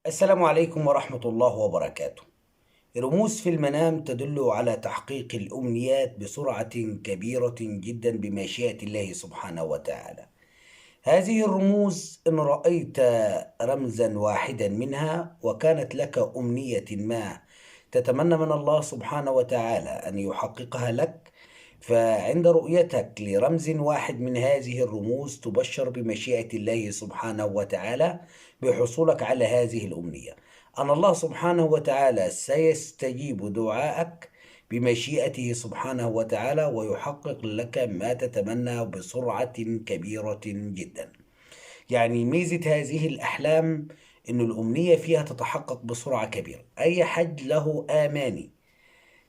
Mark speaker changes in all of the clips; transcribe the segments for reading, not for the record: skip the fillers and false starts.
Speaker 1: السلام عليكم ورحمة الله وبركاته. رموز في المنام تدل على تحقيق الأمنيات بسرعة كبيرة جدا بمشيئة الله سبحانه وتعالى. هذه الرموز إن رأيت رمزا واحدا منها وكانت لك أمنية ما تتمنى من الله سبحانه وتعالى أن يحققها لك، فعند رؤيتك لرمز واحد من هذه الرموز تبشر بمشيئة الله سبحانه وتعالى بحصولك على هذه الأمنية، أن الله سبحانه وتعالى سيستجيب دعائك بمشيئته سبحانه وتعالى ويحقق لك ما تتمنى بسرعة كبيرة جدا. يعني ميزة هذه الأحلام أن الأمنية فيها تتحقق بسرعة كبيرة. أي حد له آماني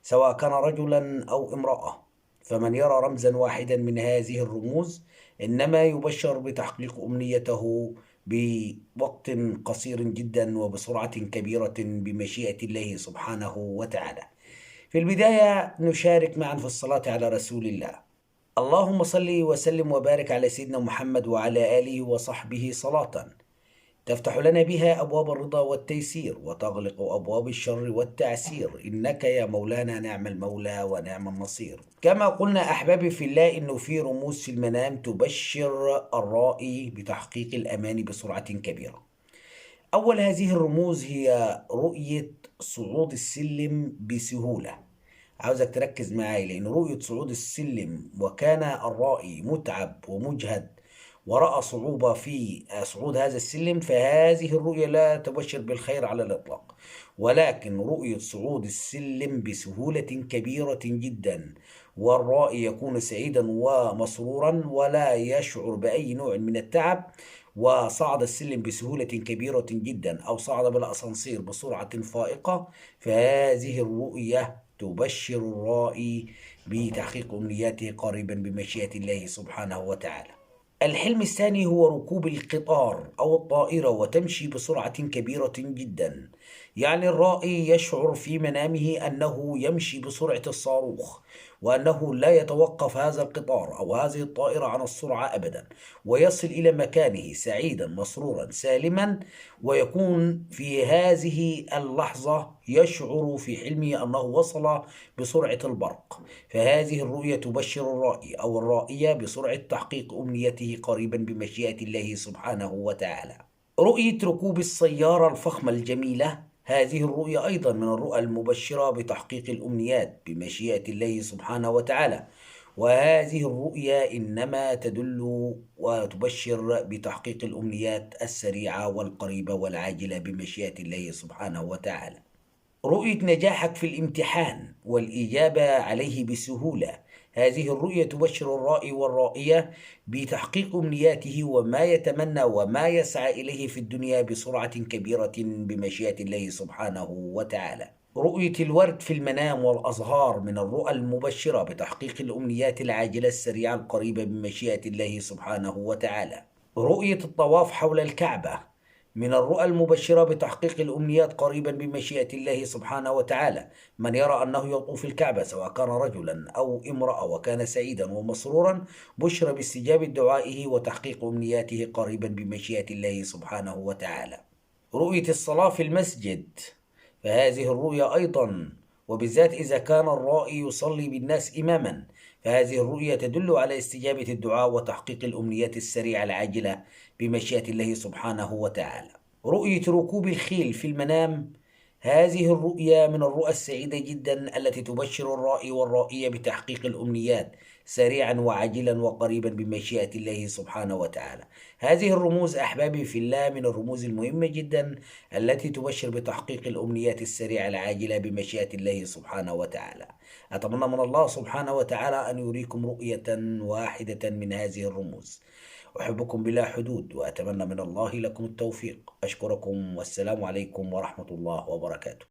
Speaker 1: سواء كان رجلا أو امرأة، فمن يرى رمزا واحدا من هذه الرموز إنما يبشر بتحقيق أمنيته بوقت قصير جدا وبسرعة كبيرة بمشيئة الله سبحانه وتعالى. في البداية نشارك معا في الصلاة على رسول الله. اللهم صل وسلم وبارك على سيدنا محمد وعلى آله وصحبه صلاة تفتح لنا بها أبواب الرضا والتيسير وتغلق أبواب الشر والتعسير، إنك يا مولانا نعم المولى ونعم النصير. كما قلنا أحبابي في الله إنه في رموز في المنام تبشر الرائي بتحقيق الأمان بسرعة كبيرة. أول هذه الرموز هي رؤية صعود السلم بسهولة. عاوزك تركز معي، لأن رؤية صعود السلم وكان الرائي متعب ومجهد ورأى صعوبة في صعود هذا السلم، فهذه الرؤية لا تبشر بالخير على الإطلاق. ولكن رؤية صعود السلم بسهولة كبيرة جدا والرائي يكون سعيدا ومسرورا ولا يشعر بأي نوع من التعب، وصعد السلم بسهولة كبيرة جدا أو صعد بالأسانسير بسرعة فائقة، فهذه الرؤية تبشر الرائي بتحقيق أمنياته قريبا بمشيئة الله سبحانه وتعالى. الحلم الثاني هو ركوب القطار أو الطائرة وتمشي بسرعة كبيرة جدا. يعني الرائي يشعر في منامه أنه يمشي بسرعة الصاروخ، وأنه لا يتوقف هذا القطار أو هذه الطائرة عن السرعة أبدا، ويصل إلى مكانه سعيدا مسرورا سالما، ويكون في هذه اللحظة يشعر في حلمه أنه وصل بسرعة البرق. فهذه الرؤية تبشر الرائي أو الرائية بسرعة تحقيق أمنيته قريبا بمشيئة الله سبحانه وتعالى. رؤية ركوب السيارة الفخمة الجميلة، هذه الرؤية أيضا من الرؤى المبشرة بتحقيق الأمنيات بمشيئة الله سبحانه وتعالى، وهذه الرؤية إنما تدل وتبشر بتحقيق الأمنيات السريعة والقريبة والعاجلة بمشيئة الله سبحانه وتعالى. رؤية نجاحك في الامتحان والإجابة عليه بسهولة، هذه الرؤية تبشر الرائي والرائية بتحقيق أمنياته وما يتمنى وما يسعى إليه في الدنيا بسرعة كبيرة بمشيئة الله سبحانه وتعالى. رؤية الورد في المنام والأزهار من الرؤى المبشرة بتحقيق الأمنيات العاجلة السريعة القريبة بمشيئة الله سبحانه وتعالى. رؤية الطواف حول الكعبة من الرؤى المبشرة بتحقيق الأمنيات قريبا بمشيئة الله سبحانه وتعالى. من يرى أنه يطوف الكعبة سواء كان رجلا أو امرأة وكان سعيدا ومسرورا، بشر باستجابة دعائه وتحقيق أمنياته قريبا بمشيئة الله سبحانه وتعالى. رؤية الصلاة في المسجد، فهذه الرؤيا أيضا وبالذات إذا كان الرائي يصلي بالناس إماما، فهذه الرؤيا تدل على استجابة الدعاء وتحقيق الأمنيات السريعة العاجلة بمشيئة الله سبحانه وتعالى. رؤية ركوب الخيل في المنام، هذه الرؤيا من الرؤى السعيدة جدا التي تبشر الرائي والرائية بتحقيق الأمنيات سريعا وعاجلا وقريبا بمشيئة الله سبحانه وتعالى. هذه الرموز أحبابي في الله من الرموز المهمة جدا التي تبشر بتحقيق الأمنيات السريعة العاجلة بمشيئة الله سبحانه وتعالى. أتمنى من الله سبحانه وتعالى أن يريكم رؤية واحدة من هذه الرموز. أحبكم بلا حدود وأتمنى من الله لكم التوفيق. أشكركم والسلام عليكم ورحمة الله وبركاته.